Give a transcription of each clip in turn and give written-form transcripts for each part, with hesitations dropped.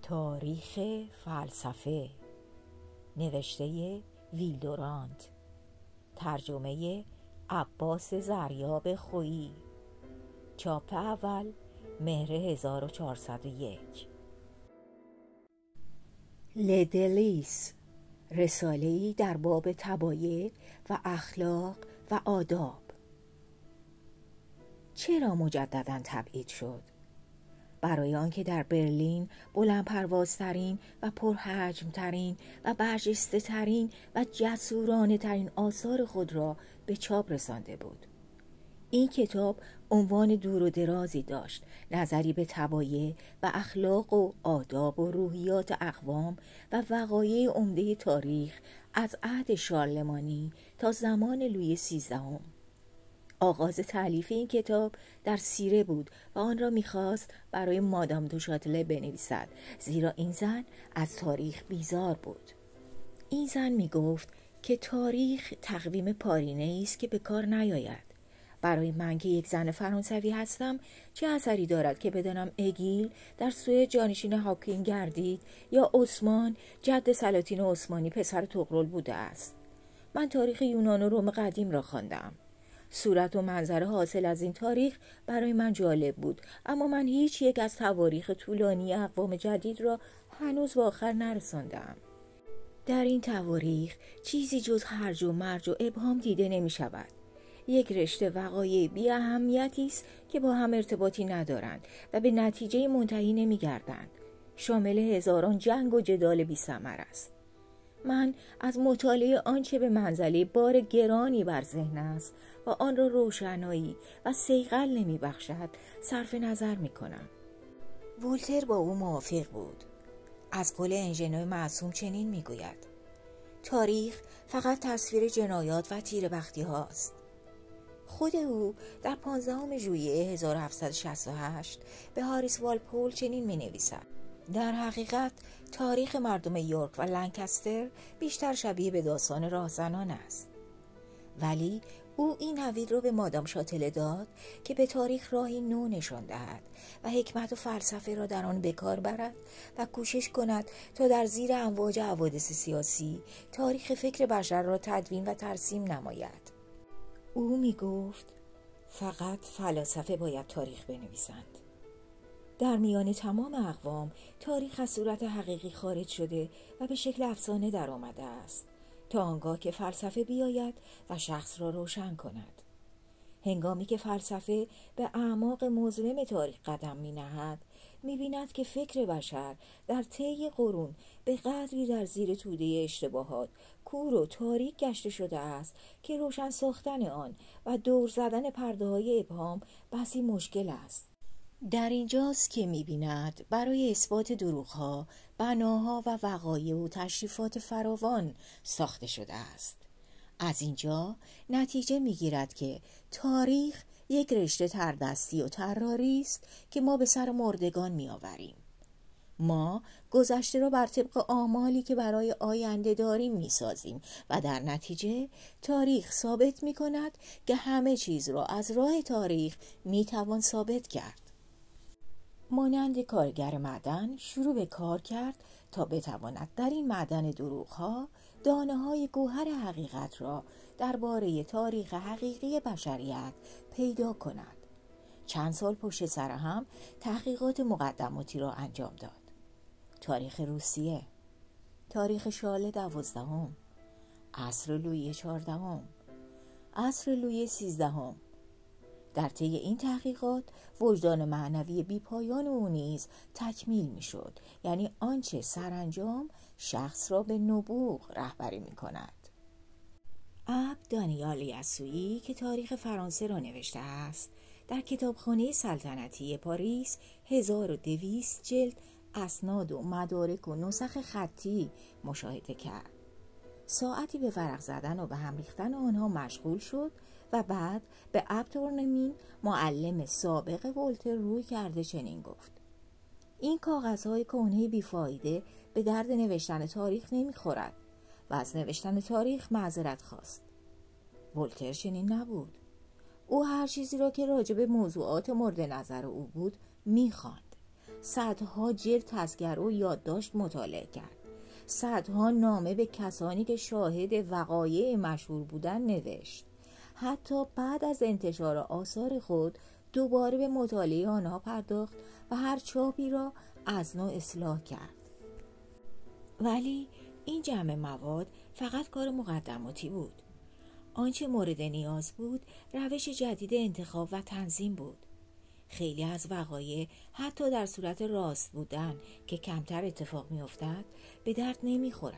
تاریخ فلسفه، نوشته ویلدورانت، ترجمه عباس زریاب خویی، چاپ اول مهر 1401. لدلیس، رساله‌ای در باب طبایع و اخلاق و آداب. چرا مجدداً تبعید شد؟ برای آنکه در برلین بلند پروازترین و پرحجمترین و برجسته ترین و جسورانه ترین آثار خود را به چاپ رسانده بود. این کتاب عنوان دور و درازی داشت، نظری به طبایع و اخلاق و آداب و روحیات اقوام و وقایع عمده تاریخ از عهد شارلمانی تا زمان لویی 13. آغاز تألیف این کتاب در سیره بود و آن را می‌خواست برای مادام دو شاتله بنویسد، زیرا این زن از تاریخ بیزار بود. این زن می‌گفت که تاریخ تقویم پارینه‌ای است که به کار نیاید. برای من که یک زن فرانسوی هستم چه اثری دارد که بدانم اگیل در سوئد جانشین هاکین گردید یا عثمان جد سلاطین عثمانی پسر طغرل بوده است. من تاریخ یونان و روم قدیم را خواندم. صورت و منظره حاصل از این تاریخ برای من جالب بود، اما من هیچ یک از تواریخ طولانی اقوام جدید را هنوز به آخر نرساندم. در این تواریخ چیزی جز هرج و مرج و ابهام دیده نمی شود. یک رشته وقایع بی اهمیتی است که با هم ارتباطی ندارند و به نتیجه منتهی نمی گردند. شامل هزاران جنگ و جدال بی ثمر است. من از مطالعه آنچه به منزله بار گرانی بر ذهن است و آن را روشنایی و صیقل نمی بخشد صرف نظر می کنم. ولتر با او موافق بود. از قول انژنو معصوم چنین می گوید: تاریخ فقط تصویر جنایات و تیره‌بختی هاست. خود او در 15 ژوئیه 1768 به هاریس والپول چنین می نویسد: در حقیقت تاریخ مردم یورک و لنکستر بیشتر شبیه به داستان راهزنان است. ولی او این نوید را به مادام شاتله داد که به تاریخ راهی نو نشان دهد و حکمت و فلسفه را در آن به کار برد و کوشش کند تا در زیر امواج حوادث سیاسی تاریخ فکر بشر را تدوین و ترسیم نماید. او می گفت فقط فلاسفه باید تاریخ بنویسند. در میان تمام اقوام تاریخ از صورت حقیقی خارج شده و به شکل افسانه در آمده است تا آنگاه که فلسفه بیاید و شخص را روشن کند. هنگامی که فلسفه به اعماق مظلم تاریخ قدم می نهد، می بیند که فکر بشر در طی قرون به قدری در زیر توده اشتباهات کور و تاریک گشته شده است که روشن ساختن آن و دور زدن پرده های ابهام بسی مشکل است. در اینجاست که می‌بیند برای اثبات دروغ‌ها، بناها و وقایع و تشریفات فراوان ساخته شده است. از اینجا نتیجه می‌گیرد که تاریخ یک رشته تردستی و طراری است که ما به سر مردگان می‌آوریم. ما گذشته را بر طبق آمالی که برای آینده داریم می‌سازیم و در نتیجه تاریخ ثابت می‌کند که همه چیز را از راه تاریخ می‌توان ثابت کرد. مانند کارگر معدن شروع به کار کرد تا بتواند در این معدن دروغ‌ها دانه‌های گوهر حقیقت را درباره تاریخ حقیقی بشریت پیدا کند. چند سال پشت سر هم تحقیقات مقدماتی را انجام داد. تاریخ روسیه، تاریخ شارل 12، عصر لویی 14، عصر لویی 13. در طی این تحقیقات وجدان معنوی بیپایان او نیز تکمیل می‌شد، یعنی آنچه سرانجام شخص را به نبوغ رهبری می‌کند. اب دانیال یسوعی که تاریخ فرانسه را نوشته است، در کتابخانه سلطنتی پاریس 1200 جلد اسناد و مدارک و نسخ خطی مشاهده کرد. ساعتی به ورق زدن و به هم ریختن آنها مشغول شد و بعد به اب تورنمین معلم سابق ولتر روی کرده چنین گفت: این کاغذهای کهنه بیفایده به درد نوشتن تاریخ نمیخورد و از نوشتن تاریخ معذرت خواست. ولتر چنین نبود. او هر چیزی را که راجع به موضوعات مورد نظر او بود میخواند صدها جلد تذکره و یادداشت مطالعه کرد. صدها نامه به کسانی که شاهد وقایع مشهور بودن نوشت. حتی بعد از انتشار آثار خود دوباره به مطالعه آنها پرداخت و هر چاپی را از نو اصلاح کرد. ولی این جمع مواد فقط کار مقدماتی بود. آنچه مورد نیاز بود روش جدید انتخاب و تنظیم بود. خیلی از وقایع حتی در صورت راست بودن که کمتر اتفاق می‌افتد به درد نمی‌خورد.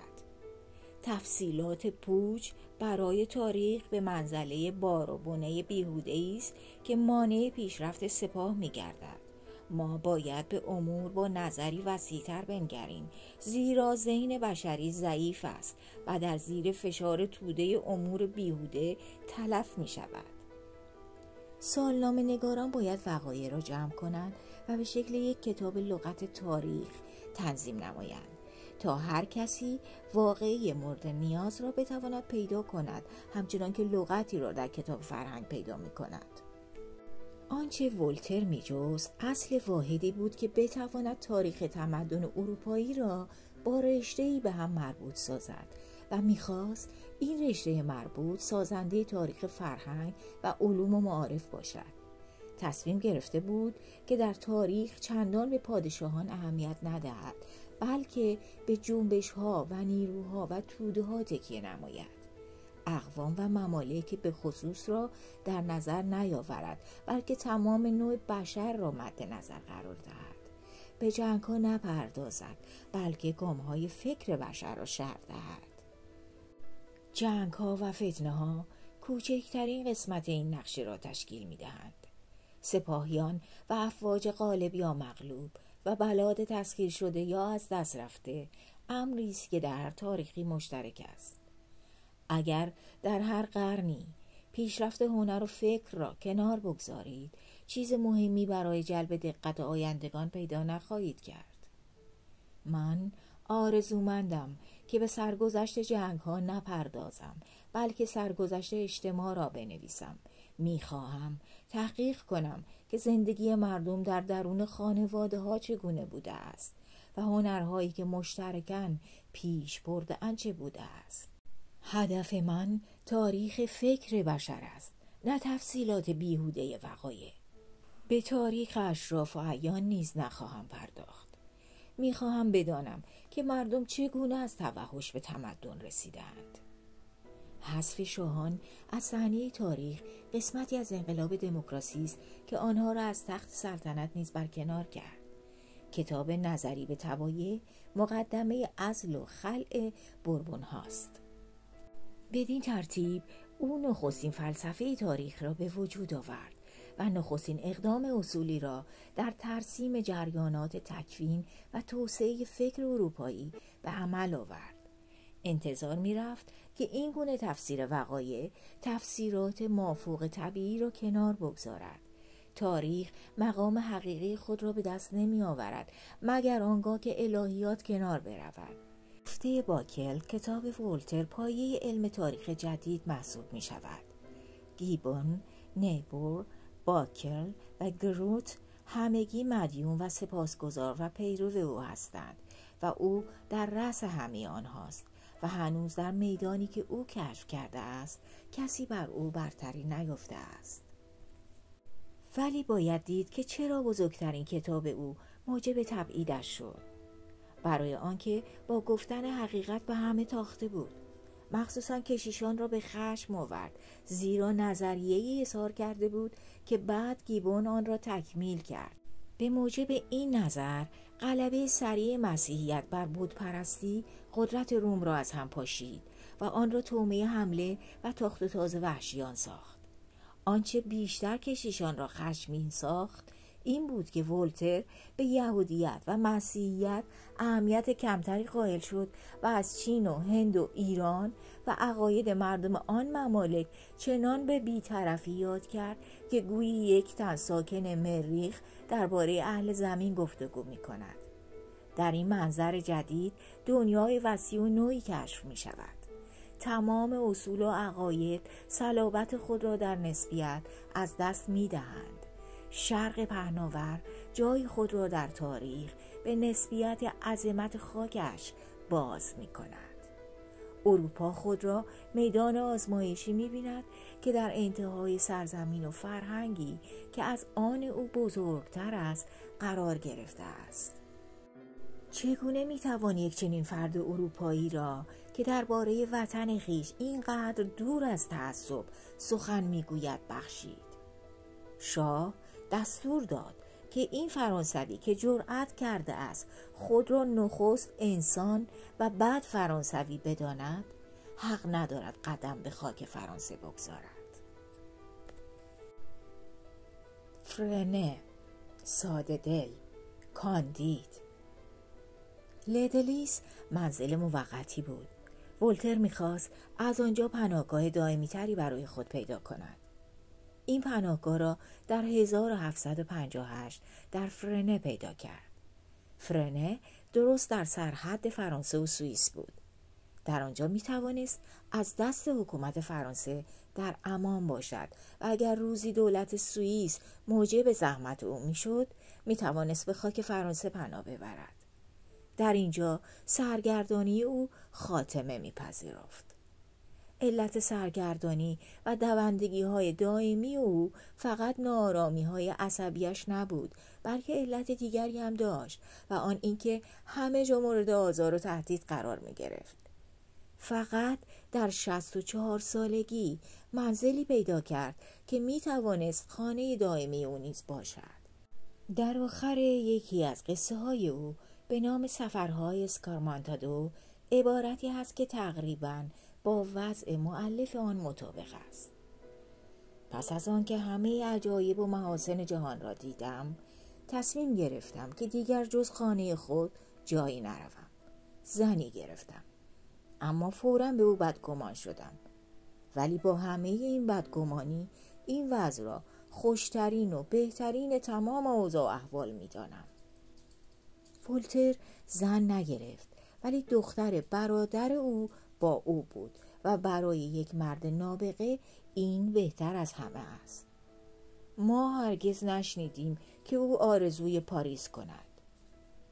تفصیلات پوچ برای تاریخ به منزله بار و بنه بیهوده‌ای است که مانع پیشرفت سپاه می‌گردد. ما باید به امور با نظری وسیع‌تر بنگریم، زیرا ذهن بشری ضعیف است و در زیر فشار توده امور بیهوده تلف می‌شود. سالنامه نگاران باید وقایع را جمع کنند و به شکل یک کتاب لغت تاریخ تنظیم نمایند تا هر کسی واقعی مورد نیاز را بتواند پیدا کند، همچنان که لغتی را در کتاب فرهنگ پیدا می کند. آنچه ولتر می جست اصل واحدی بود که بتواند تاریخ تمدن اروپایی را با رشته‌ای به هم مربوط سازد و می‌خواست این رشته مربوط سازنده تاریخ فرهنگ و علوم و معارف باشد. تصمیم گرفته بود که در تاریخ چندان به پادشاهان اهمیت ندهد، بلکه به جنبش‌ها و نیروها و توده‌ها تکیه نماید. اقوام و ممالک به خصوص را در نظر نیاورد، بلکه تمام نوع بشر را مد نظر قرار دهد. به جنگ‌ها نپردازد، بلکه گام‌های فکر بشر را شرح دهد. جنگ‌ها و فتنه‌ها کوچکترین قسمت این نقشه را تشکیل می‌دهند. سپاهیان و افواج غالب یا مغلوب و بلاد تسخیر شده یا از دست رفته امری است که در هر تاریخی مشترک است. اگر در هر قرنی پیشرفت هنر و فکر را کنار بگذارید، چیز مهمی برای جلب دقت آیندگان پیدا نخواهید کرد. من آرزومندم که به سرگذشت جنگ ها نپردازم، بلکه سرگذشت اجتماع را بنویسم. میخواهم تحقیق کنم که زندگی مردم در درون خانواده ها چگونه بوده است و هنرهایی که مشترکاً پیش برده اند چه بوده است. هدف من تاریخ فکر بشر است، نه تفصیلات بیهوده وقایع. به تاریخ اشراف و اعیان نیز نخواهم پرداخت. میخواهم بدانم که مردم چگونه از توحش به تمدن رسیدند. حذف شاهان از صحنه تاریخ قسمتی از انقلاب دموکراسی است که آنها را از تخت سلطنت نیز برکنار کرد. کتاب نظری به طبایع مقدمه عزل و خلع بوربون هاست. بدین ترتیب او نخستین فلسفه تاریخ را به وجود آورد و نخستین اقدام اصولی را در ترسیم جریانات تکوین و توسعه فکر اروپایی به عمل آورد. انتظار می رفت که این گونه تفسیر وقایع تفسیرات مافوق طبیعی را کنار بگذارد. تاریخ مقام حقیقی خود را به دست نمی آورد مگر آنگاه که الهیات کنار برود. گفته باکل کتاب ولتر پایه علم تاریخ جدید محسوب می شود. گیبون، نیبور، باکل و گروت همگی مدیون و سپاسگزار و پیرو او هستند و او در رأس همه آنهاست و هنوز در میدانی که او کشف کرده است کسی بر او برتری نیافته است. ولی باید دید که چرا بزرگترین کتاب او موجب تبعیدش شد. برای آنکه با گفتن حقیقت به همه تاخته بود، مخصوصا کشیشان را به خشم آورد، زیرا نظریه‌ای اظهار کرده بود که بعد گیبون آن را تکمیل کرد. به موجب این نظر غلبه سریع مسیحیت بر بتپرستی قدرت روم را از هم پاشید و آن را طعمه حمله و تاخت و تاز وحشیان ساخت. آنچه بیشتر کشیشان را خشمگین ساخت این بود که ولتر به یهودیت و مسیحیت اهمیت کمتری قائل شد و از چین و هند و ایران و عقاید مردم آن ممالک چنان به بی‌طرفی یاد کرد که گویی یک تن ساکن مریخ درباره اهل زمین گفتگو می کند. در این منظر جدید دنیای وسیع و نوعی کشف می شود. تمام اصول و عقاید صلابت خود را در نسبیت از دست می دهند. شرق پهناور جای خود را در تاریخ به نسبیت عظمت خاکش باز می کند. اروپا خود را میدان آزمایشی می بیند که در انتهای سرزمین و فرهنگی که از آن او بزرگتر است قرار گرفته است. چگونه می توان یک چنین فرد اروپایی را که درباره وطن خویش اینقدر دور از تعصب سخن می گوید بخشید؟ شاه دستور داد که این فرانسوی که جرأت کرده است خود را نخست انسان و بعد فرانسوی بداند، حق ندارد قدم به خاک فرانسه بگذارد. فرنه، ساده دل، کاندید. لدلیس منزل موقتی بود. ولتر می‌خواست از آنجا پناهگاه دائمی تری برای خود پیدا کند. این پناهگاه را در 1758 در فرنه پیدا کرد. فرنه درست در سرحد فرانسه و سوئیس بود. در آنجا می توانست از دست حکومت فرانسه در امان باشد و اگر روزی دولت سوئیس موجب زحمت او می شد، می توانست به خاک فرانسه پناه ببرد. در اینجا سرگردانی او خاتمه می پذیرفت. علت سرگردانی و دوندگی های دائمی او فقط ناآرامی های عصبیش نبود، بلکه علت دیگری هم داشت و آن اینکه همه جا مورد آزار و تهدید قرار می گرفت. فقط در 64 سالگی منزلی پیدا کرد که می توانست خانه دائمی او نیز باشد. در آخر یکی از قصه های او به نام سفرهای اسکارمانتادو عبارتی هست که تقریباً با وضع مؤلف آن مطابق است. پس از آن که همه عجایب و محاسن جهان را دیدم، تصمیم گرفتم که دیگر جز خانه خود جایی نروم. زنی گرفتم، اما فوراً به او بدگمان شدم. ولی با همه این بدگمانی این وضع را خوشترین و بهترین تمام اوضاع و احوال می دانم. ولتر زن نگرفت، ولی دختر برادر او با او بود و برای یک مرد نابغه این بهتر از همه است. ما هرگز نشنیدیم که او آرزوی پاریس کند.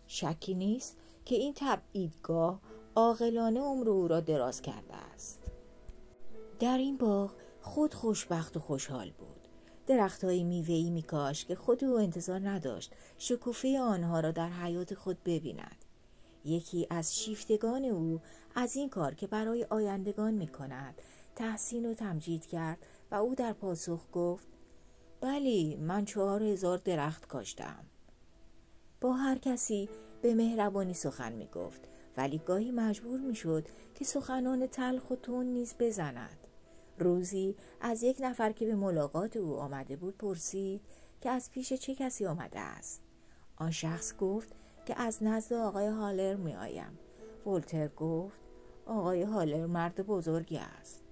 شکی نیست که این تبعیدگاه عاقلانه عمر او را دراز کرده است. در این باغ خود خوشبخت و خوشحال بود. درخت‌های میوه‌ای می‌کاشت که خود او انتظار نداشت شکوفه آنها را در حیات خود ببیند. یکی از شیفتگان او از این کار که برای آیندگان می‌کند تحسین و تمجید کرد و او در پاسخ گفت: بلی، من 4000 درخت کاشتم. با هر کسی به مهربانی سخن می‌گفت، ولی گاهی مجبور می‌شد که سخنان تلخ و تند نیز بزند. روزی از یک نفر که به ملاقات او آمده بود پرسید که از پیش چه کسی آمده است. آن شخص گفت که از نزد آقای هالر می آیم. ولتر گفت: آقای هالر مرد بزرگی است،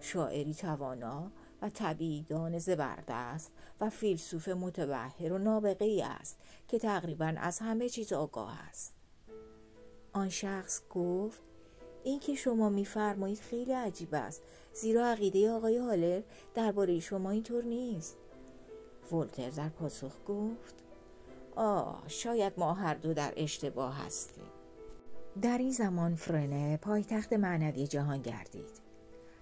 شاعری توانا و طبیعی‌دان زبردست و فیلسوف متبحر و نابغه‌ای است که تقریباً از همه چیز آگاه است. آن شخص گفت: این که شما می‌فرمایید خیلی عجیب است، زیرا عقیده آقای هالر درباره شما اینطور نیست. ولتر در پاسخ گفت: شاید ما هر دو در اشتباه هستیم. در این زمان فرنه پایتخت معنوی جهان گردید.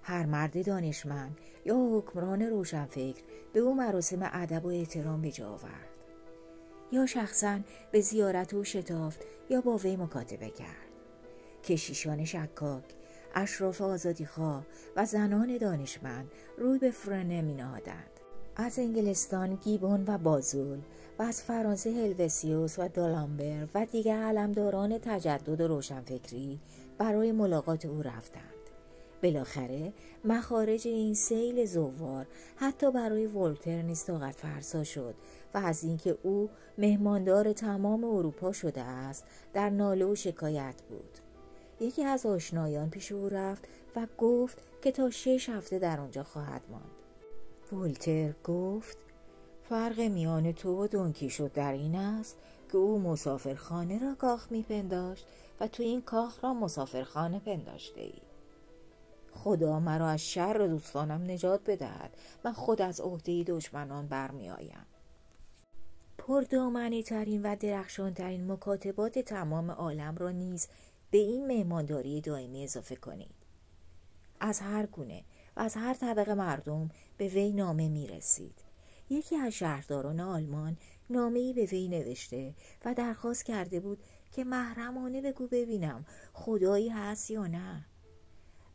هر مرد دانشمند یا حکمران روشنفکر به او مراسم ادب و احترام به جا آورد. یا شخصاً به زیارت او شتافت یا با وی مکاتبه کرد. کشیشان شکاک، اشراف آزادیخواه و زنان دانشمند روی به فرنه می نهادند. از انگلستان گیبون و بازول و از فرانسه هلوسیوس و دالامبر و دیگر علمداران تجدد و روشنفکری برای ملاقات او رفتند. بالاخره مخارج این سیل زوار حتی برای ولتر نیز طاقت فرسا شد و از اینکه او مهماندار تمام اروپا شده است در ناله و شکایت بود. یکی از آشنایان پیش او رفت و گفت که تا 6 هفته در آنجا خواهد ماند. ولتر گفت: فرق میان تو و دونکیشوت در این است که او مسافرخانه را کاخ میپنداشت و تو این کاخ را مسافرخانه پنداشته ای. خدا مرا از شر دوستانم نجات بدهد، من خود از عهده دشمنان برمی آیم. پردامنه ترین و درخشان ترین مکاتبات تمام عالم را نیز به این مهمانداری دائمی اضافه کنید. از هر گونه و از هر طبقه مردم به وی نامه می رسید. یکی از شهرداران آلمان نامه‌ای به وی نوشته و درخواست کرده بود که محرمانه بگو ببینم خدایی هست یا نه،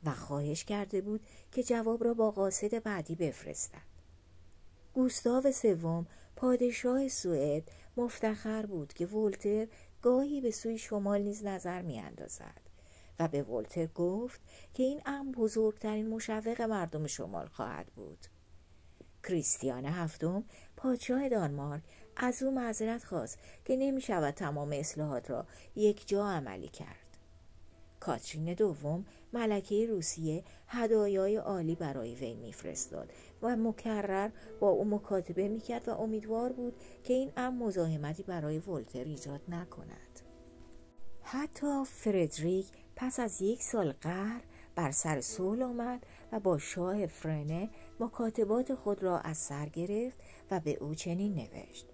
و خواهش کرده بود که جواب را با قاصد بعدی بفرستد. گوستاو سوم پادشاه سوئد مفتخر بود که ولتر گاهی به سوی شمال نیز نظر می اندازد و به ولتر گفت که این امر بزرگترین مشوق مردم شمال خواهد بود. کریستیان هفتم پادشاه دانمارک از او معذرت خواست که نمی شود تمام اصلاحات را یک جا عملی کرد. کاترین دوم ملکه روسیه هدایای عالی برای وی میفرستاد و مکرر با او مکاتبه میکرد و امیدوار بود که این امر مزاحمتی برای ولتر ایجاد نکند. حتی فردریک پس از 1 سال قهر بر سر صلح آمد و با شاه فرنه مکاتبات خود را از سر گرفت و به او چنین نوشت: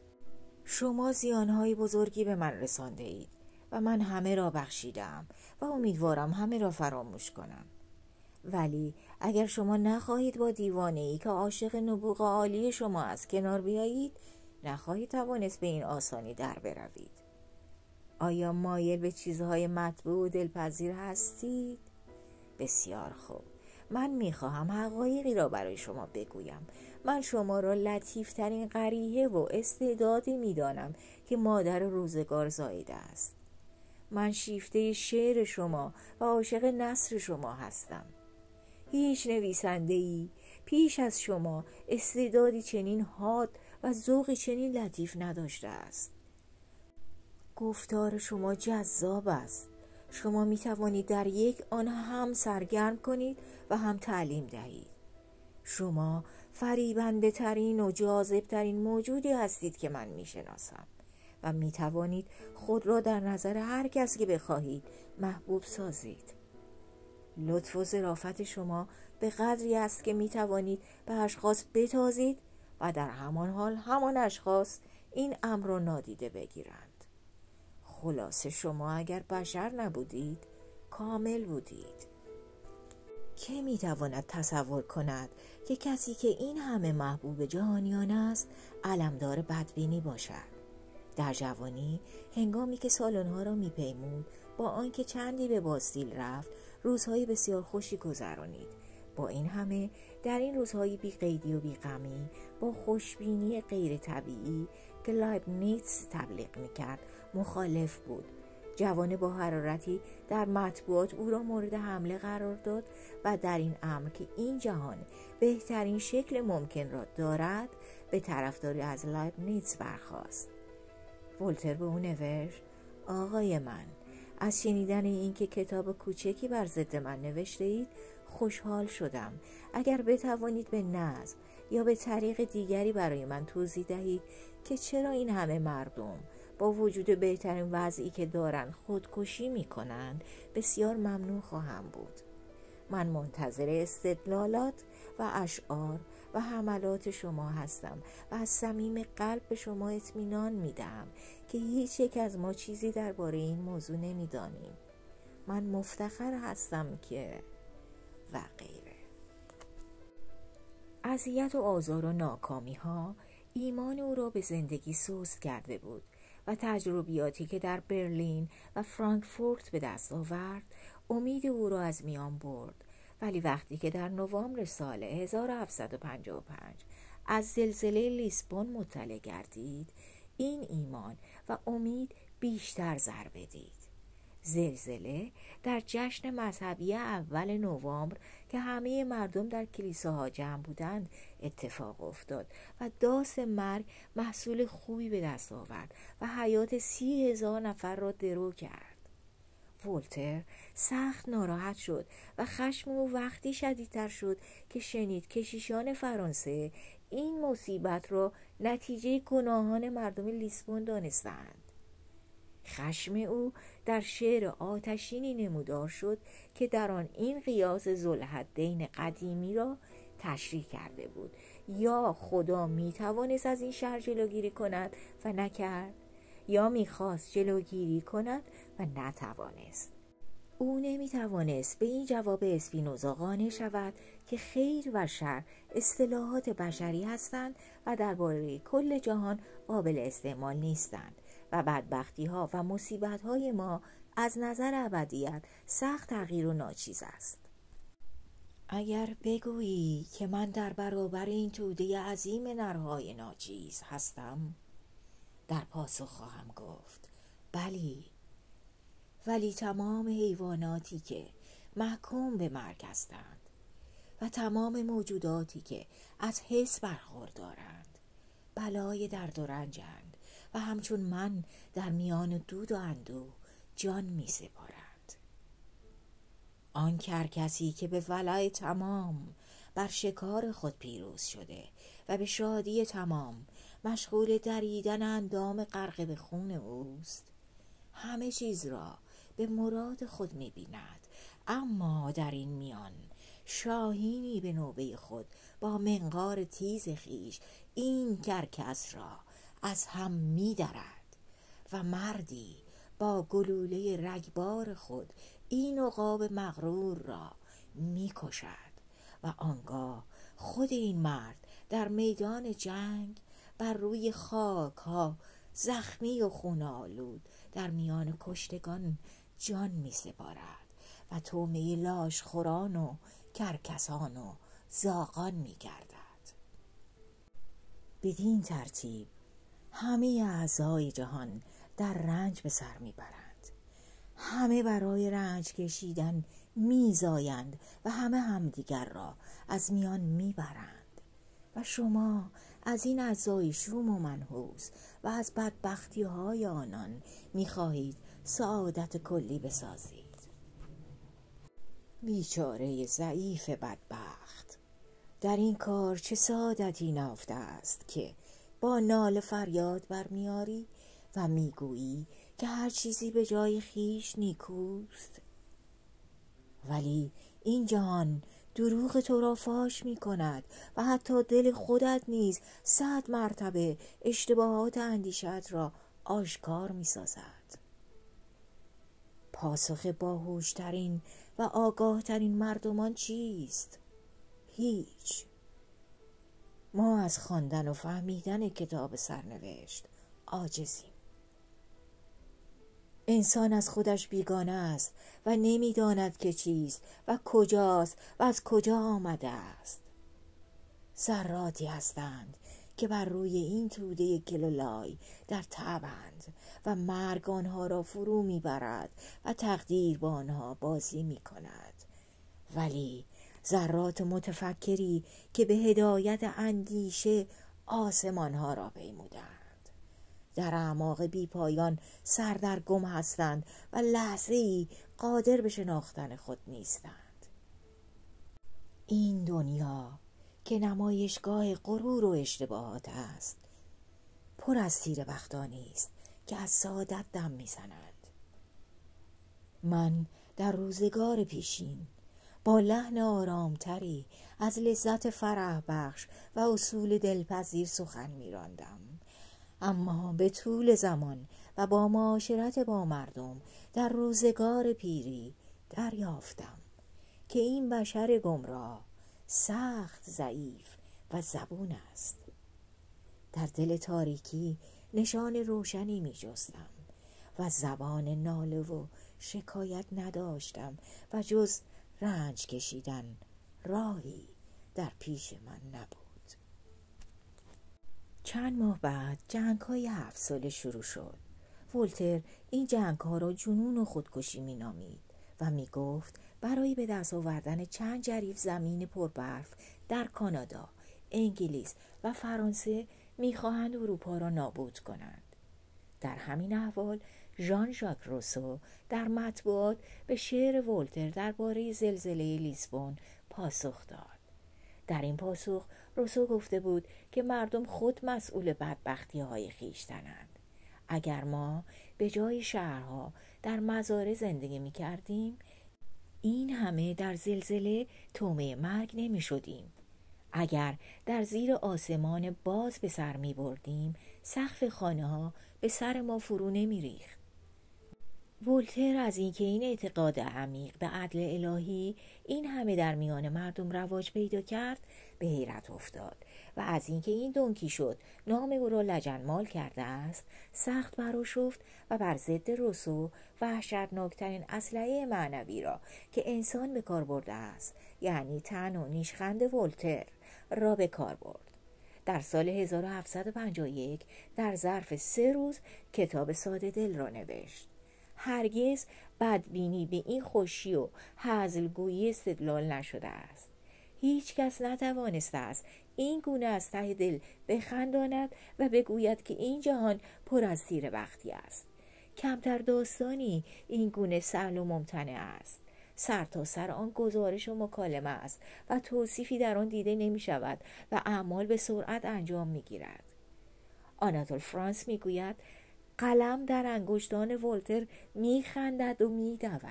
شما زیانهای بزرگی به من رسانده اید و من همه را بخشیدم و امیدوارم همه را فراموش کنم. ولی اگر شما نخواهید با دیوانه‌ای که عاشق نبوغ عالی شما است کنار بیایید، نخواهید توانست به این آسانی در بروید. آیا مایل به چیزهای مطبوع و دلپذیر هستید؟ بسیار خوب. من میخواهم حقایقی را برای شما بگویم. من شما را لطیفترین قریحه و استعدادی میدانم که مادر روزگار زاییده است. من شیفته شعر شما و عاشق نثر شما هستم. هیچ نویسنده‌ای پیش از شما استعدادی چنین حاد و ذوقی چنین لطیف نداشته است. گفتار شما جذاب است. شما می توانید در یک آن هم سرگرم کنید و هم تعلیم دهید. شما فریبنده ترین و جاذب ترین موجودی هستید که من می شناسم و می توانید خود را در نظر هر کس که بخواهید محبوب سازید. لطف و ظرافت شما به قدری است که می توانید به اشخاص بتازید و در همان حال همان اشخاص این امر را نادیده بگیرند. خلاصه شما اگر بشر نبودید، کامل بودید. که می تواند تصور کند که کسی که این همه محبوب جهانیان است علمدار بدبینی باشد؟ در جوانی هنگامی که سالن‌ها را می‌پیمود، با آنکه چندی به باستیل رفت، روزهای بسیار خوشی گذرانید. با این همه در این روزهای بی قیدی و بی غمی با خوشبینی غیر طبیعی که لایبنیتس تبلیغ می‌کرد مخالف بود. جوان با حرارتی در مطبوعات او را مورد حمله قرار داد و در این امر که این جهان بهترین شکل ممکن را دارد به طرفداری از لایبنیتس برخاست. ولتر به او نوشت: آقای من، از شنیدن این که کتاب کوچکی بر ضد من نوشته اید خوشحال شدم. اگر بتوانید به نظم یا به طریق دیگری برای من توضیح دهید که چرا این همه مردم با وجود بهترین وضعی که دارند خودکشی می کنند، بسیار ممنون خواهم بود. من منتظر استدلالات و اشعار و حملات شما هستم و از صمیم قلب به شما اطمینان میدهم که هیچ یک از ما چیزی درباره این موضوع نمیدانیم. من مفتخر هستم که و غیره. اذیت و آزار و ناکامی ها ایمان او را به زندگی سست کرده بود و تجربیاتی که در برلین و فرانکفورت به دست آورد امید او را از میان برد. ولی وقتی که در نوامبر سال 1755 از زلزله لیسبون مطلع گردید، این ایمان و امید بیشتر ضربه دید. زلزله در جشن مذهبی اول نوامبر که همه مردم در کلیساها جمع بودند اتفاق افتاد و داس مرگ محصول خوبی به دست آورد و حیات 30,000 نفر را درو کرد. ولتر سخت ناراحت شد و خشم او وقتی شدیدتر شد که شنید کشیشان فرانسه این مصیبت را نتیجه گناهان مردم لیسبون دانستند. خشم او در شعر آتشینی نمودار شد که در آن این قیاس ذوالحدین قدیمی را تشریح کرده بود یا خدا میتوانست از این شر جلوگیری کند و نکرد، یا میخواست جلوگیری کند و نتوانست. او نمیتوانست به این جواب اسپینوزا قانع شود که خیر و شر اصطلاحات بشری هستند و درباره کل جهان قابل استعمال نیستند و بدبختی ها و مصیبت های ما از نظر ابدیت سخت تغییر و ناچیز است. اگر بگویی که من در برابر این توده عظیم نرهای ناچیز هستم، در پاسخ خواهم گفت بلی، ولی تمام حیواناتی که محکوم به مرگ هستند و تمام موجوداتی که از حس برخوردارند بلای درد و رنجند و همچون من در میان دود و اندوه جان می سپارند. آن کرکسی که به ولع تمام بر شکار خود پیروز شده و به شادی تمام مشغول دریدن اندام غرق به خون اوست، همه چیز را به مراد خود می بیند، اما در این میان شاهینی به نوبه خود با منقار تیز خیش این کرکس را از هم می درد و مردی با گلوله رگبار خود این عقاب مغرور را می کشد و آنگاه خود این مرد در میدان جنگ بر روی خاک ها زخمی و خون آلود در میان کشتگان جان می سپارد و طعمه لاش خوران و کرکسان و زاغان می گردد. بدین ترتیب همه اعضای جهان در رنج به سر می برند. همه برای رنج کشیدن می زایند و همه همدیگر را از میان می برند و شما از این اعضای شوم و منحوس و از بدبختی های آنان می خواهید سعادت کلی بسازید. بیچاره ضعیف بدبخت، در این کار چه سعادتی نهفته است که با ناله فریاد برمیاری و میگویی که هر چیزی به جای خیش نیکوست. ولی این جهان دروغ تو را فاش می کند و حتی دل خودت نیز 100 مرتبه اشتباهات اندیشت را آشکار می سازد. پاسخ باهوشترین و آگاهترین مردمان چیست؟ هیچ. ما از خواندن و فهمیدن کتاب سرنوشت عاجزیم. انسان از خودش بیگانه است و نمیداند که چیست و کجاست و از کجا آمده است. ذراتی هستند که بر روی این توده کلولای در تعبند و مرگ آنها را فرو میبرد و تقدیر با آنها بازی میکند. ولی ذرات متفکری که به هدایت اندیشه آسمانها را پیمودند در اعماق بی پایان سردرگم هستند و لحظه‌ای قادر به شناختن خود نیستند. این دنیا که نمایشگاه غرور و اشتباهات است پر از تیره‌بختانی است که از سعادت دم میزنند. من در روزگار پیشین با لحن آرامتری از لذت فرح بخش و اصول دلپذیر سخن می‌راندم، اما به طول زمان و با معاشرت با مردم در روزگار پیری دریافتم که این بشر گمراه سخت ضعیف و زبون است. در دل تاریکی نشان روشنی می جستم و زبان ناله و شکایت نداشتم و جز رنج کشیدن راهی در پیش من نبود. چند ماه بعد جنگ‌های 7 ساله شروع شد. ولتر این جنگ‌ها را جنون و خودکشی می‌نامید و می‌گفت برای به دست آوردن چند جریف زمین پربرف در کانادا، انگلیس و فرانسه می‌خواهند اروپا را نابود کنند. در همین احوال ژان ژاک روسو در مطبوعات به شعر ولتر درباره زلزله لیسبون پاسخ داد. در این پاسخ روسو گفته بود که مردم خود مسئول بدبختی‌های خویشتنند. اگر ما به جای شهرها در مزارع زندگی می‌کردیم، این همه در زلزله طعمه مرگ نمی‌شدیم. اگر در زیر آسمان باز به سر می بردیم، سقف خانه ها به سر ما فرو نمی ریخت. ولتر از اینکه این اعتقاد عمیق به عدل الهی این همه در میان مردم رواج پیدا کرد به حیرت افتاد و از اینکه این دونکیشوت نام او را لجنمال کرده است سخت برآشفت و بر ضد روسو وحشتناکترین اسلحه معنوی را که انسان به کار برده است، یعنی طعن و نیشخند ولتر را به کار برد. در سال 1751 در ظرف 3 روز کتاب ساده دل را نوشت. هرگز بدبینی به این خوشی و هزلگویی استدلال نشده است. هیچ کس نتوانسته است این گونه از ته دل بخنداند و بگوید که این جهان پر از تیر بختی است. کمتر داستانی این گونه سهل و ممتنع است. سرتاسر آن گزارش و مکالمه است و توصیفی در آن دیده نمی شود و اعمال به سرعت انجام می گیرد. آناتول فرانس می گوید قلم در انگشتان ولتر می خندد و می دود.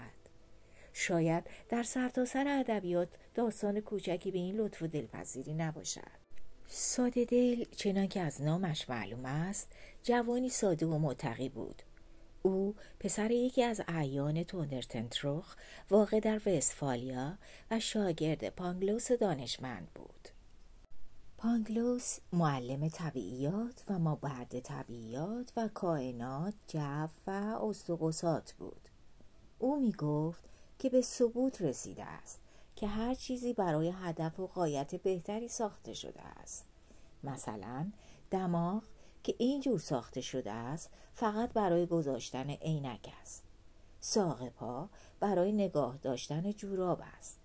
شاید در سرتاسر ادبیات داستان کوچکی به این لطف و دلپذیری نباشد. ساده دل چنان که از نامش معلوم است جوانی ساده و متقی بود. او پسر یکی از اعیان توندرتنتروخ واقع در وستفالیا و شاگرد پانگلوس دانشمند بود. پانگلوس معلم طبیعیات و مابعد طبیعیات و کائنات، جو و اسطقسات بود. او می گفت که به ثبوت رسیده است که هر چیزی برای هدف و غایت بهتری ساخته شده است. مثلا دماغ که اینجور ساخته شده است فقط برای گذاشتن عینک است. ساق پا برای نگاه داشتن جوراب است.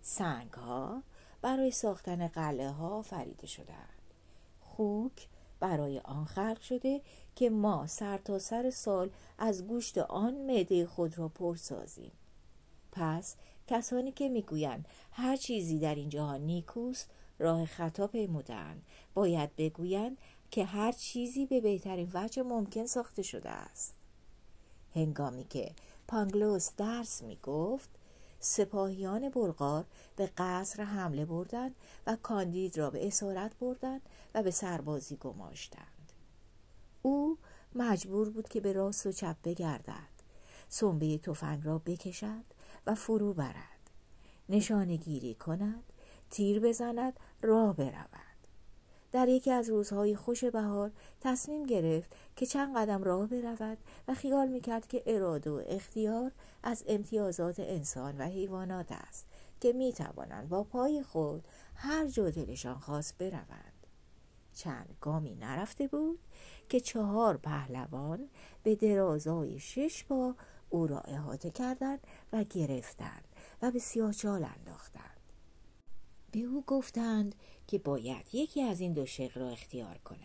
سنگ ها برای ساختن قلعه ها آفریده شده‌اند. خوک برای آن خلق شده که ما سرتاسر سال از گوشت آن معده خود را پر سازیم. پس کسانی که میگویند هر چیزی در این جهان نیکوست راه خطا پیمودند. باید بگویند که هر چیزی به بهترین وجه ممکن ساخته شده است. هنگامی که پانگلوس درس می گفت سپاهیان بلغار به قصر حمله بردند و کاندید را به اسارت بردند و به سربازی گماشتند. او مجبور بود که به راست و چپ بگردد، سنبه تفنگ را بکشد و فرو برد، نشانه گیری کند، تیر بزند، راه برود. در یکی از روزهای خوش بهار تصمیم گرفت که چند قدم راه برود و خیال میکرد که اراده و اختیار از امتیازات انسان و حیوانات است که میتوانند با پای خود هر جا دلشان خواست بروند. چند گامی نرفته بود که 4 پهلوان به درازای 6 پا او را احاطه کردند و گرفتند و به سیاهچال انداختند. به او گفتند که باید یکی از این 2 شق را اختیار کند،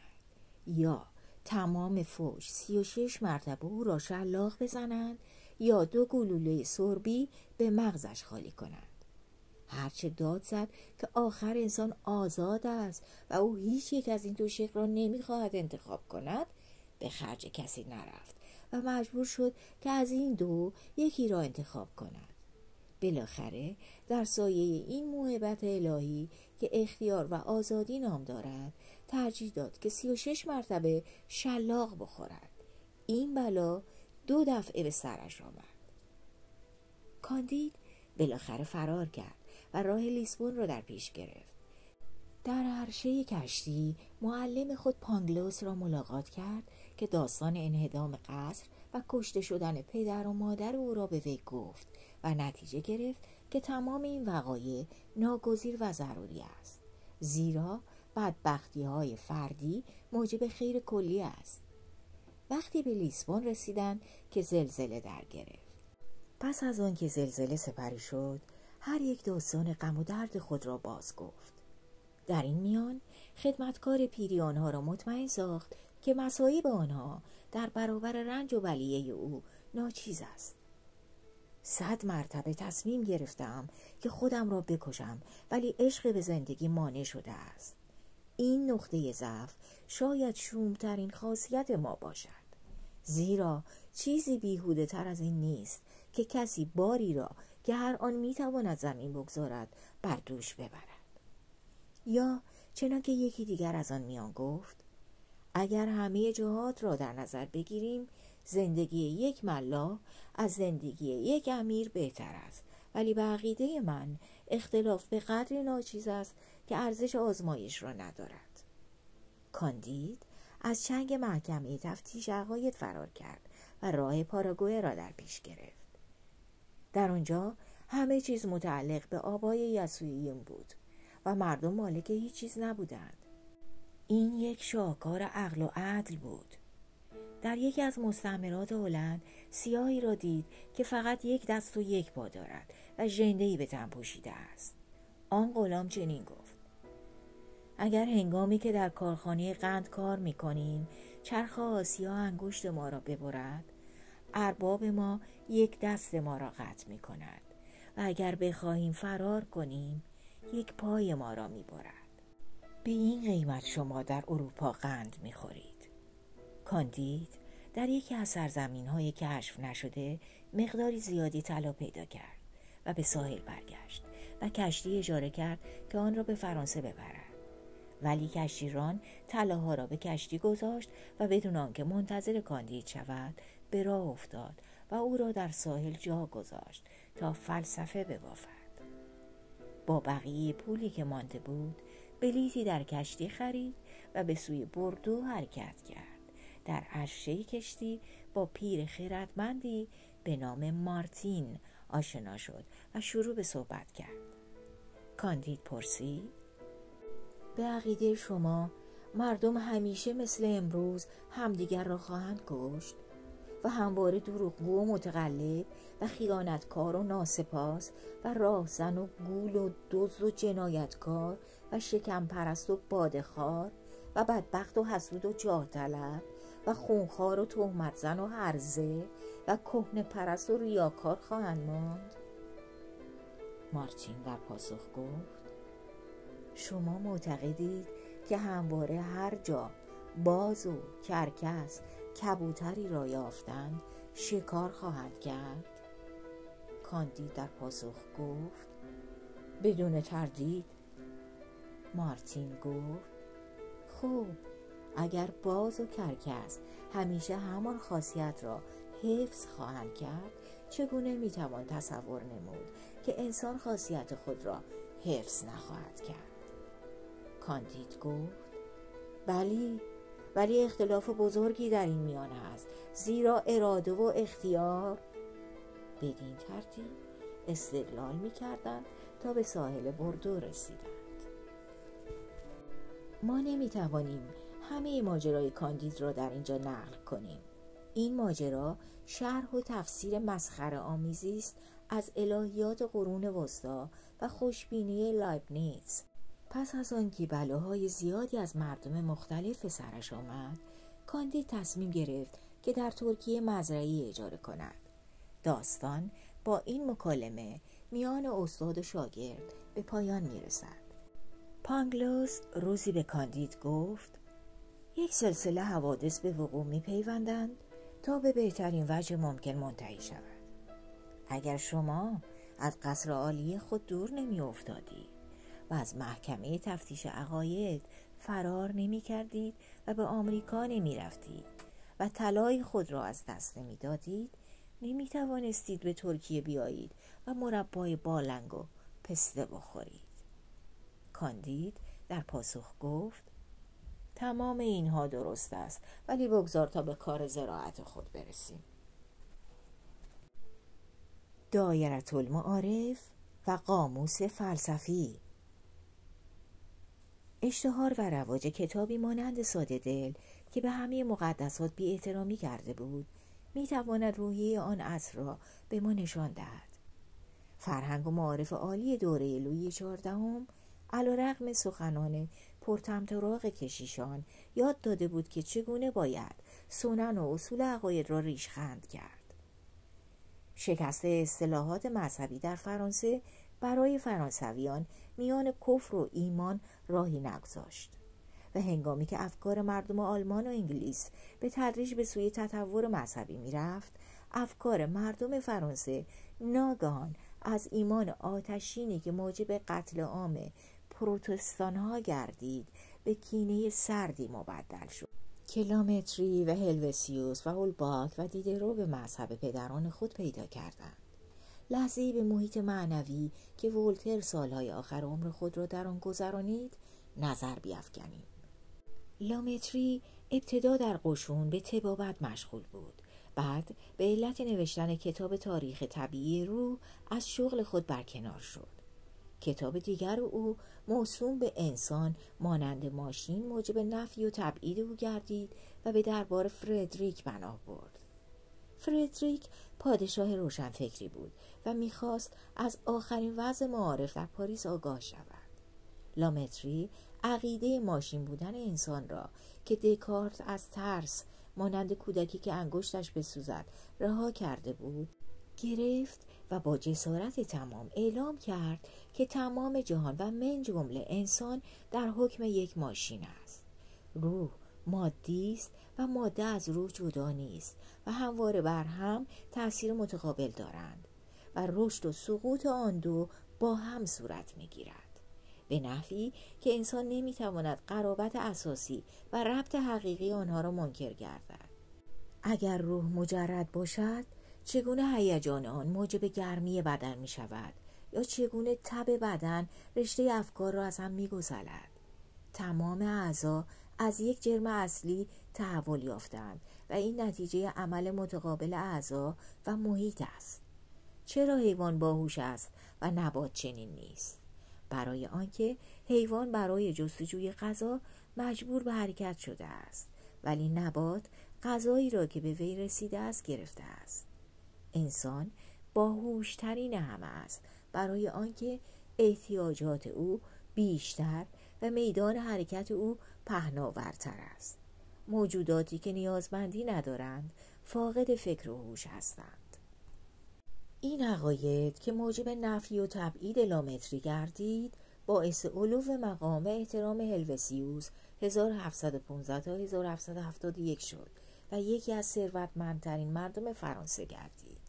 یا تمام فوج 36 مرتبه او را شلاق بزنند یا 2 گلوله سربی به مغزش خالی کنند. هرچه داد زد که آخر انسان آزاد است و او هیچ یک از این 2 شق را نمیخواهد انتخاب کند، به خرج کسی نرفت و مجبور شد که از این 2 یکی را انتخاب کند. بالاخره در سایه این موهبت الهی که اختیار و آزادی نام دارد ترجیح داد که 36 مرتبه شلاق بخورد. این بلا 2 دفعه به سرش آمد. کاندید بالاخره فرار کرد و راه لیسبون را در پیش گرفت. در عرشه کشتی معلم خود پانگلوس را ملاقات کرد که داستان انهدام قصر و کشته شدن پدر و مادر او را به وی گفت و نتیجه گرفت که تمام این وقایع ناگزیر و ضروری است، زیرا بدبختی‌های فردی موجب خیر کلی است. وقتی به لیسبون رسیدند که زلزله در گرفت. پس از آن که زلزله سپری شد، هر یک داستان غم و درد خود را باز گفت. در این میان خدمتکار پیری آنها را مطمئن ساخت که مصائب آنها در برابر رنج و بلیه او ناچیز است. 100 مرتبه تصمیم گرفتم که خودم را بکشم، ولی عشق به زندگی مانع شده است. این نقطه ضعف شاید شومترین خاصیت ما باشد، زیرا چیزی بیهوده تر از این نیست که کسی باری را که هر آن میتواند زمین بگذارد بر دوش ببرد. یا چنانکه یکی دیگر از آن میان گفت: اگر همه جهات را در نظر بگیریم، زندگی یک ملاح از زندگی یک امیر بهتر است، ولی به عقیده من اختلاف به قدری ناچیز است که ارزش آزمایش را ندارد. کاندید از چنگ محکمه تفتیش عقاید فرار کرد و راه پاراگوئه را در پیش گرفت. در آنجا همه چیز متعلق به آبای یسوعیون بود و مردم مالک هیچ چیز نبودند. این یک شاهکار عقل و عدل بود. در یکی از مستعمرات هلند سیاهی را دید که فقط یک دست و یک پا دارد و ژنده‌ای به تن پوشیده است. آن غلام چنین گفت: اگر هنگامی که در کارخانه قند کار می‌کنیم چرخ آسیا انگشت ما را ببرد، ارباب ما یک دست ما را قطع می‌کند و اگر بخواهیم فرار کنیم یک پای ما را می‌برد. به این قیمت شما در اروپا قند می‌خورید. کاندید در یکی از سرزمین‌های کشف نشده مقداری زیادی طلا پیدا کرد و به ساحل برگشت و کشتی اجاره کرد که آن را به فرانسه ببرد. ولی کشتیران طلاها را به کشتی گذاشت و بدون آنکه منتظر کاندید شود به راه افتاد و او را در ساحل جا گذاشت تا فلسفه ببافد. با بقیه پولی که مانده بود بلیطی در کشتی خرید و به سوی بوردو حرکت کرد. در عرشه کشتی با پیر خیرتمندی به نام مارتین آشنا شد و شروع به صحبت کرد. کاندید پرسید: به عقیده شما مردم همیشه مثل امروز همدیگر را خواهند کشت و همواره دروغگو و متقلب و خیانتکار و ناسپاس و راهزن و گول و دزد و جنایتکار و شکم پرست و بادخوار و بدبخت و حسود و جاه طلب و خونخوار و تهمت زن و هرزه و کهنه پرست و ریاکار خواهند ماند؟ مارتین در پاسخ گفت: شما معتقدید که همواره هر جا باز و کرکس کبوتری را یافتند شکار خواهند کرد؟ کاندید در پاسخ گفت: بدون تردید. مارتین گفت: خب اگر باز و کرکس همیشه همان خاصیت را حفظ خواهند کرد، چگونه میتوان تصور نمود که انسان خاصیت خود را حفظ نخواهد کرد؟ کاندید گفت: ولی اختلاف بزرگی در این میان است، زیرا اراده و اختیار بدین ترتیب استدلال می‌کردند تا به ساحل بوردو رسیدند. ما نمی‌توانیم همه ماجرای کاندید را در اینجا نقل کنیم. این ماجرا شرح و تفسیر مسخره آمیزی است از الهیات قرون وسطی و خوشبینی لایبنیتس. پس از آنکه بلاهای زیادی از مردم مختلف سرش آمد، کاندید تصمیم گرفت که در ترکیه مزرعه‌ای اجاره کند. داستان با این مکالمه میان استاد و شاگرد به پایان میرسد. پانگلوس روزی به کاندید گفت: یک سلسله حوادث به وقوع می‌پیوندند تا به بهترین وجه ممکن منتهی شود. اگر شما از قصر عالی خود دور نمی‌افتادید و از محکمه تفتیش عقاید فرار نمی‌کردید و به آمریکا نمی‌رفتید و طلای خود را از دست نمی‌دادید، نمی‌توانستید به ترکیه بیایید و مربای بالنگ و پسته بخورید. کاندید در پاسخ گفت: تمام اینها درست است، ولی بگذار تا به کار زراعت خود برسیم. دایره المعارف و قاموس فلسفی. اشتهار و رواج کتابی مانند ساده دل که به همه مقدسات بی احترامی کرده بود میتواند روحیه آن عصر را به ما نشان دهد. فرهنگ و معارف عالی دوره لویی 14 علیرغم سخنان پرطمطراق کشیشان یاد داده بود که چگونه باید سنن و اصول عقاید را ریشخند کرد. شکست اصطلاحات مذهبی در فرانسه برای فرانسویان میان کفر و ایمان راهی نگذاشت و هنگامی که افکار مردم آلمان و انگلیس به تدریج به سوی تطور مذهبی میرفت، افکار مردم فرانسه ناگهان از ایمان آتشینی که موجب قتل عام پروتستان‌ها گردید به کینه سردی مبدل شد که لامتری و هلوسیوس و هولباک و دیدرو به مذهب پدران خود پیدا کردند. لحظه‌ای به محیط معنوی که ولتر سالهای آخر عمر خود را در آن گذرانید نظر بیفکنیم. لامتری ابتدا در قشون به طبابت مشغول بود. بعد به علت نوشتن کتاب تاریخ طبیعی روح از شغل خود برکنار شد. کتاب دیگر او موسوم به انسان مانند ماشین موجب نفی و تبعید او گردید و به دربار فردریک پناه برد. فردریک پادشاه روشنفکری بود و می‌خواست از آخرین وضع معارف در پاریس آگاه شود. لامتری عقیده ماشین بودن انسان را که دکارت از ترس مانند کودکی که انگشتش بسوزد رها کرده بود گرفت و با جسارت تمام اعلام کرد که تمام جهان و من جمله انسان در حکم یک ماشین است. روح مادی است و ماده از روح جدا نیست و همواره بر هم تأثیر متقابل دارند و رشد و سقوط آن دو با هم صورت می‌گیرد، به نحوی که انسان نمی‌تواند قرابت اساسی و ربط حقیقی آنها را منکر گردد. اگر روح مجرد باشد، چگونه هیجان آن موجب گرمی بدن می شود یا چگونه تب بدن رشته افکار را از هم می گسلد؟ تمام اعضا از یک جرم اصلی تحول یافتند و این نتیجه عمل متقابل اعضا و محیط است. چرا حیوان باهوش است و نبات چنین نیست؟ برای آنکه حیوان برای جستجوی غذا مجبور به حرکت شده است، ولی نبات غذایی را که به وی رسیده است گرفته است. انسان باهوشترین همه است برای آنکه احتیاجات او بیشتر و میدان حرکت او پهناورتر است. موجوداتی که نیازمندی ندارند فاقد فکر و هوش هستند. این عقاید که موجب نفی و تبعید لامتری گردید باعث علو مقام و احترام هلوسیوس 1715 تا 1771 شد و یکی از ثروتمندترین مردم فرانسه گردید.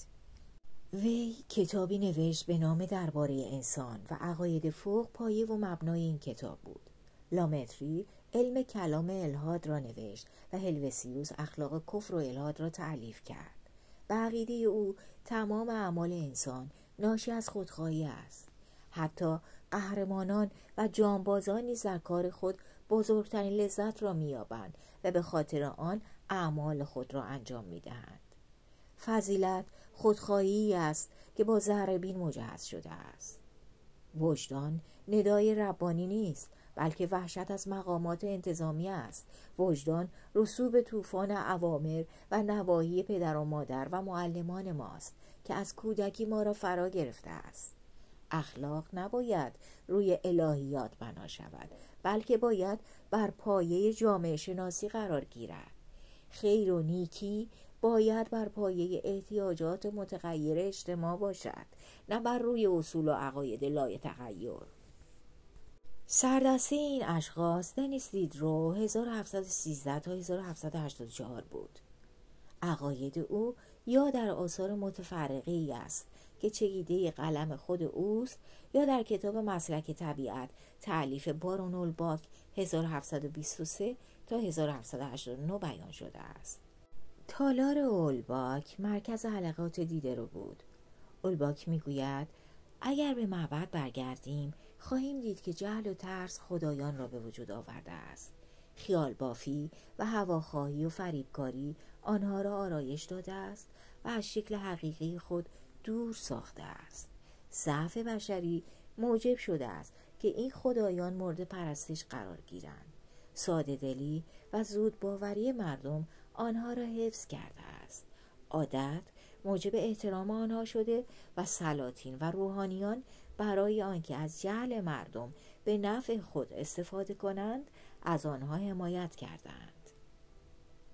وی کتابی نوشت به نام درباره انسان و عقاید فوق پایه و مبنای این کتاب بود. لامتری علم کلام الهاد را نوشت و هلوسیوس اخلاق کفر و الهاد را تألیف کرد. به عقیده او تمام اعمال انسان ناشی از خودخواهی است. حتی قهرمانان و جانبازان نیز در کار خود بزرگترین لذت را می‌یابند و به خاطر آن اعمال خود را انجام می‌دهند. فضیلت خودخواهی است که با ذره‌بین مجهز شده است. وجدان ندای ربانی نیست، بلکه وحشت از مقامات انتظامی است. وجدان رسوب طوفان اوامر و نواهی پدر و مادر و معلمان ماست که از کودکی ما را فرا گرفته است. اخلاق نباید روی الهیات بنا شود، بلکه باید بر پایه جامعه شناسی قرار گیرد. خیر و نیکی باید بر پایه احتیاجات متغیر اجتماع باشد، نه بر روی اصول و عقاید لایتغیر. سردسته این اشخاص دنیس دیدرو 1713 تا 1784 بود. عقاید او یا در آثار متفرقه‌ای است که چگیده قلم خود اوست یا در کتاب مسلک طبیعت تألیف بارون هولباک 1723 تا 1789 بیان شده است. تالار هولباک مرکز حلقات دیدرو بود. هولباک میگوید اگر به معبد برگردیم خواهیم دید که جهل و ترس خدایان را به وجود آورده است. خیال بافی و هواخواهی و فریبکاری آنها را آرایش داده است و از شکل حقیقی خود دور ساخته است. ضعف بشری موجب شده است که این خدایان مورد پرستش قرار گیرند. ساده دلی و زود باوری مردم آنها را حفظ کرده است. عادت موجب احترام آنها شده و سلاطین و روحانیان برای آنکه از جهل مردم به نفع خود استفاده کنند از آنها حمایت کردند.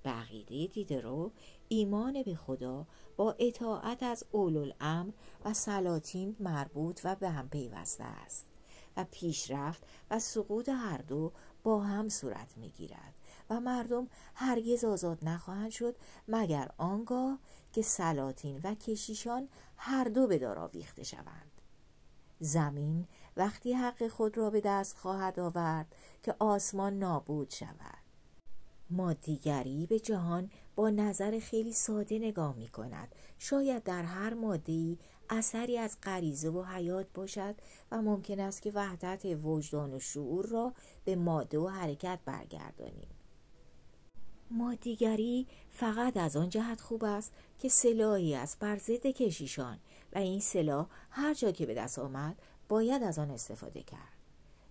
به عقیده دیدرو ایمان به خدا با اطاعت از اولوالامر و سلاطین مربوط و به هم پیوسته است و پیشرفت و سقوط هر دو با هم صورت می‌گیرد و مردم هرگز آزاد نخواهند شد مگر آنگاه که سلاطین و کشیشان هر دو به دار آویخته شوند. زمین وقتی حق خود را به دست خواهد آورد که آسمان نابود شود. مادیگری به جهان با نظر خیلی ساده نگاه می کند. شاید در هر ماده‌ای اثری از غریزه و حیات باشد و ممکن است که وحدت وجدان و شعور را به ماده و حرکت برگردانیم. مادیگری فقط از آن جهت خوب است که سلاحی است بر ضد کشیشان و این سلاح هر جا که به دست آمد باید از آن استفاده کرد.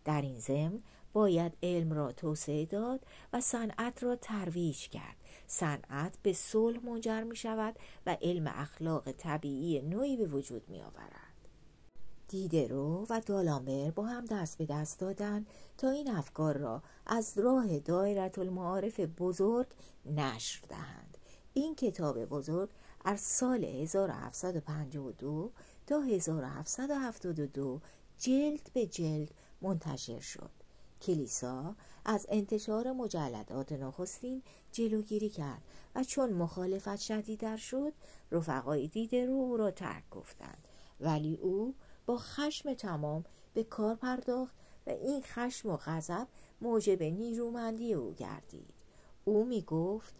در این ضمن باید علم را توسعه داد و صنعت را ترویج کرد. صنعت به صلح منجر می شود و علم اخلاق طبیعی نوعی به وجود می آورد. دیدرو و دالامبر با هم دست به دست دادند تا این افکار را از راه دایره المعارف بزرگ نشر دهند. این کتاب بزرگ از سال 1752 تا 1772 جلد به جلد منتشر شد. کلیسا از انتشار مجلدات نخستین جلوگیری کرد و چون مخالفت شدیدتر شد رفقای دیدرو او را ترک گفتند، ولی او با خشم تمام به کار پرداخت و این خشم و غضب موجب نیرومندی او گردید. او می گفت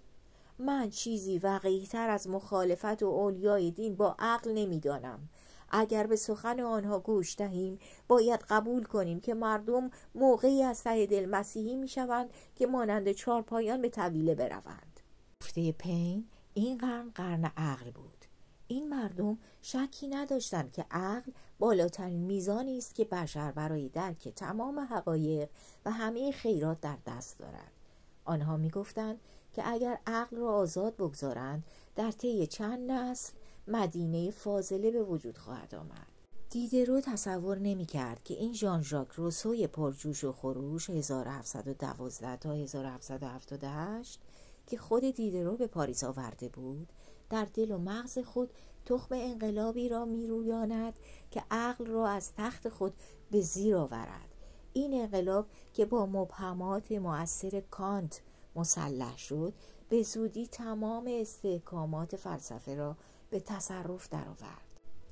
من چیزی وقیح‌تر از مخالفت و اولیای دین با عقل نمی دانم. اگر به سخن آنها گوش دهیم باید قبول کنیم که مردم موقعی از ته دل مسیحی می شوند که مانند چارپایان به طویله بروند. گفته پین این قرن عقل بود. این مردم شکی نداشتند که عقل بالاترین میزانی است که بشر برای درک تمام حقایق و همه خیرات در دست دارد. آنها می گفتند که اگر عقل را آزاد بگذارند در طی چند نسل مدینه فاضله به وجود خواهد آمد. دیدرو تصور نمی کرد که این ژان ژاک روسوی پرجوش و خروش 1712 تا 1778 که خود دیدرو به پاریس آورده بود در دل و مغز خود تخم انقلابی را می رویاند که عقل را از تخت خود به زیر آورد. این انقلاب که با مبهمات مؤثر کانت مسلح شد به زودی تمام استحکامات فلسفه را به تصرف درآورد.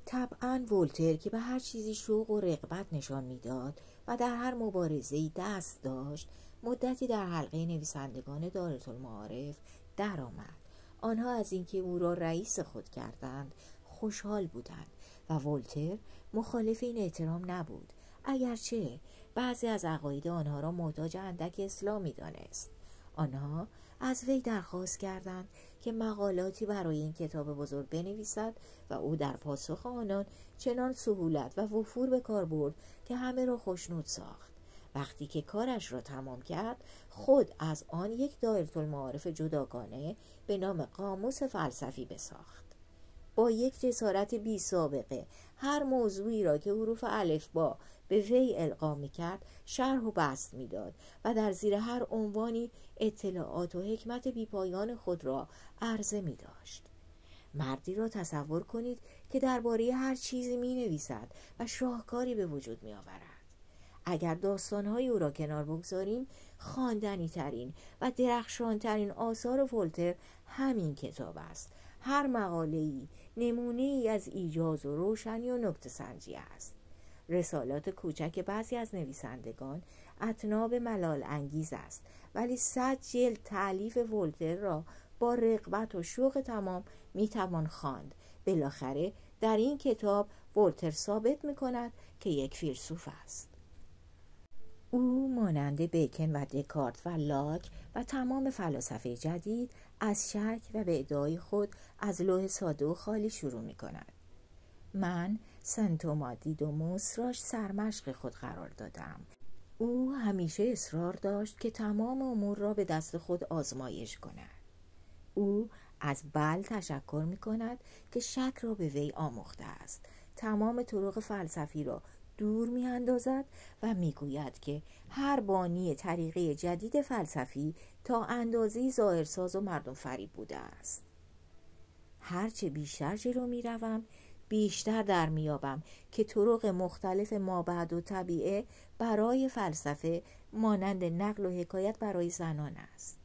طبعاً ولتر که به هر چیزی شوق و رغبت نشان میداد و در هر مبارزه‌ای دست داشت مدتی در حلقه نویسندگان دارالمعارف درآمد. آنها از اینکه او را رئیس خود کردند خوشحال بودند و ولتر مخالف این احترام نبود، اگرچه بعضی از عقاید آنها را محتاج اندک اصلاح می‌دانست. آنها از وی درخواست کردند که مقالاتی برای این کتاب بزرگ بنویسد و او در پاسخ آنان چنان سهولت و وفور به کار برد که همه را خوشنود ساخت. وقتی که کارش را تمام کرد خود از آن یک دایرةالمعارف جداگانه به نام قاموس فلسفی بساخت. با یک جسارت بی سابقه هر موضوعی را که حروف الفبا به وی القا می‌کرد شرح و بسط می‌داد و در زیر هر عنوانی اطلاعات و حکمت بی‌پایان خود را عرضه می‌داشت. مردی را تصور کنید که درباره هر چیزی می‌نویسد و شاهکاری به وجود می‌آورد. اگر داستان‌های او را کنار بگذاریم خواندنی‌ترین و درخشان‌ترین آثار ولتر همین کتاب است. هر مقاله‌ای نمونه‌ای از ایجاز و روشنی و نکته‌سنجی است. رسالات کوچک بعضی از نویسندگان اطناب ملال انگیز است، ولی 100 جلد تألیف ولتر را با رغبت و شوق تمام میتوان خواند. بالاخره در این کتاب ولتر ثابت میکند که یک فیلسوف است. او مانند بیکن و دکارت و لاک و تمام فلاسفه جدید از شک و به ادعای خود از لوح ساده و خالی شروع می کند. من سن توما دیدوموس را سرمشق خود قرار دادم. او همیشه اصرار داشت که تمام امور را به دست خود آزمایش کند. او از بل تشکر می کند که شک را به وی آموخته است. تمام طرق فلسفی را دور می اندازد و می گوید که هر بانی طریقه جدید فلسفی تا اندازه‌ای ظاهرساز و مردم فریب بوده است. هرچه بیشتر جلو می روم بیشتر در می یابم که طرق مختلف مابعد و طبیعه برای فلسفه مانند نقل و حکایت برای زنان است.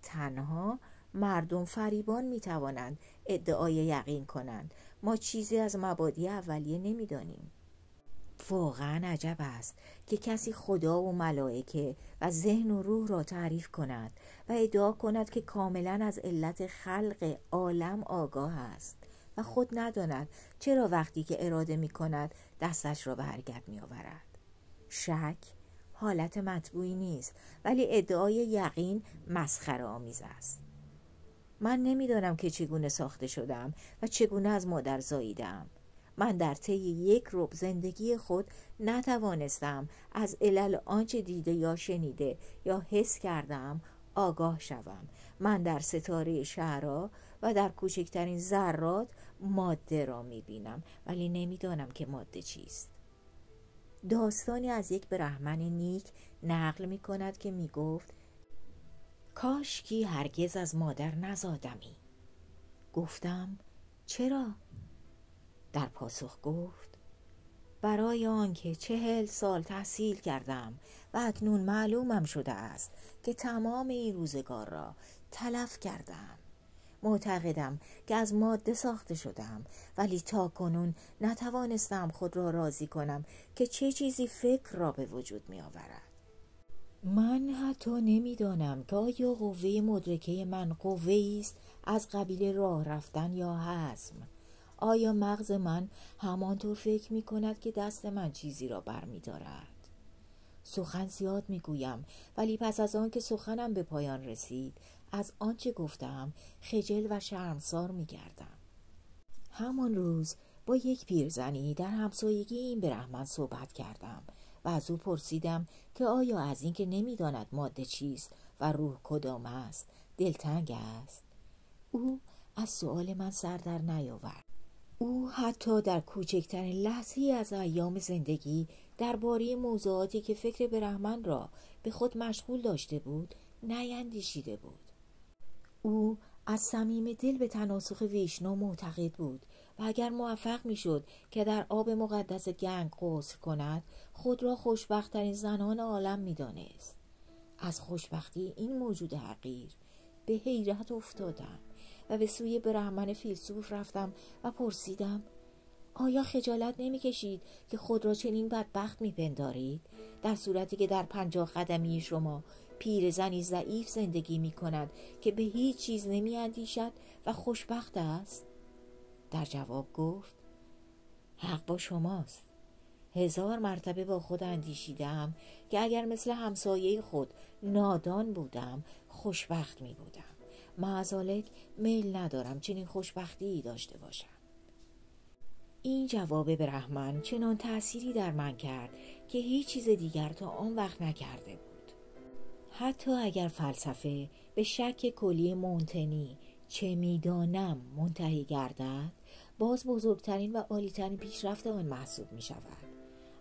تنها مردم فریبان می توانند ادعای یقین کنند. ما چیزی از مبادی اولیه نمی دانیم. واقعا عجب است که کسی خدا و ملائکه و ذهن و روح را تعریف کند و ادعا کند که کاملا از علت خلق عالم آگاه است و خود نداند چرا وقتی که اراده می کند دستش را به حرکت می آورد. شک حالت مطبوعی نیست، ولی ادعای یقین مسخره آمیز است. من نمیدانم که چگونه ساخته شدم و چگونه از مادر زاییدم. من در طی یک ربع زندگی خود نتوانستم از علل آنچه دیده یا شنیده یا حس کردم آگاه شوم. من در ستاره شعرا و در کوچکترین ذرات ماده را میبینم، ولی نمیدانم که ماده چیست. داستانی از یک برهمن نیک نقل میکند که میگفت کاشکی هرگز از مادر نزادمی. گفتم چرا؟ در پاسخ گفت برای آنکه 40 سال تحصیل کردم و اکنون معلومم شده است که تمام این روزگار را تلف کردم. معتقدم که از ماده ساخته شدم، ولی تا کنون نتوانستم خود را راضی کنم که چه چیزی فکر را به وجود می آورد. من حتی نمیدانم که آیا قوه مدرکه من قوه‌ای است از قبیل راه رفتن یا هضم. آیا مغز من همانطور فکر می کند که دست من چیزی را بر می دارد؟ سخن زیاد می گویم، ولی پس از آن که سخنم به پایان رسید از آنچه گفتم خجل و شرمسار می گردم. همان روز با یک پیرزنی در همسایگی این برهمن صحبت کردم و از او پرسیدم که آیا از این که نمی داند ماده چیست و روح کدام است دلتنگ است؟ او از سؤال من سر در نیاورد. او حتی در کوچکترین لحظه‌ای از ایام زندگی درباره موضوعاتی که فکر برهمن را به خود مشغول داشته بود نیندیشیده بود. او از صمیم دل به تناسخ ویشنو معتقد بود و اگر موفق میشد که در آب مقدس گنگ غسل کند خود را خوشبخت‌ترین زنان عالم می‌دانست. از خوشبختی این موجود حقیر به حیرت افتادم و به سوی برهمن فیلسوف رفتم و پرسیدم آیا خجالت نمی‌کشید که خود را چنین بدبخت می‌پندارید، در صورتی که در 50 قدمی شما پیرزنی ضعیف زندگی می‌کند که به هیچ چیز نمی‌اندیشد و خوشبخت است؟ در جواب گفت حق با شماست. 1000 مرتبه با خود اندیشیدم که اگر مثل همسایه خود نادان بودم خوشبخت می بودم. معذالک میل ندارم چنین خوشبختی داشته باشم. این جواب برهمن چنان تأثیری در من کرد که هیچ چیز دیگر تا آن وقت نکرده بود. حتی اگر فلسفه به شک کلی مونتنی چه میدانم منتهی گردد، باز بزرگترین و عالیترین پیشرفت آن محسوب می شود.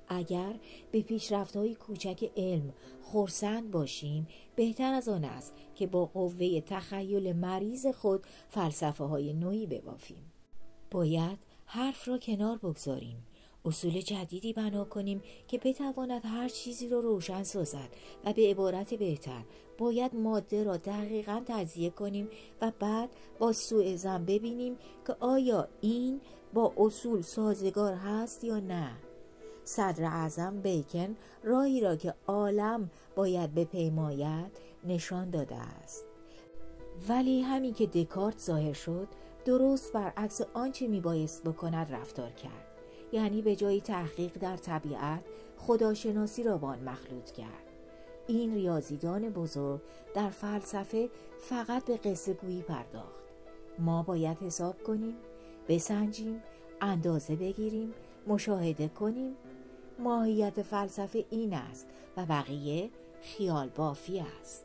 اگر به پیشرفت‌های کوچک علم خرسند باشیم بهتر از آن است که با قوه تخیل مریض خود فلسفه‌های نوعی ببافیم. باید حرف را کنار بگذاریم، اصول جدیدی بنا کنیم که بتواند هر چیزی را روشن سازد و به عبارت بهتر باید ماده را دقیقاً تجزیه کنیم و بعد با سوء ظن ببینیم که آیا این با اصول سازگار هست یا نه. صدر اعظم بیکن راهی را که عالم باید بپیماید نشان داده است، ولی همین که دکارت ظاهر شد درست برعکس آنچه میبایست بکند رفتار کرد. یعنی به جای تحقیق در طبیعت خداشناسی را با آن مخلوط کرد. این ریاضیدان بزرگ در فلسفه فقط به قصه گویی پرداخت. ما باید حساب کنیم، بسنجیم، اندازه بگیریم، مشاهده کنیم. ماهیت فلسفه این است و بقیه خیال بافی است.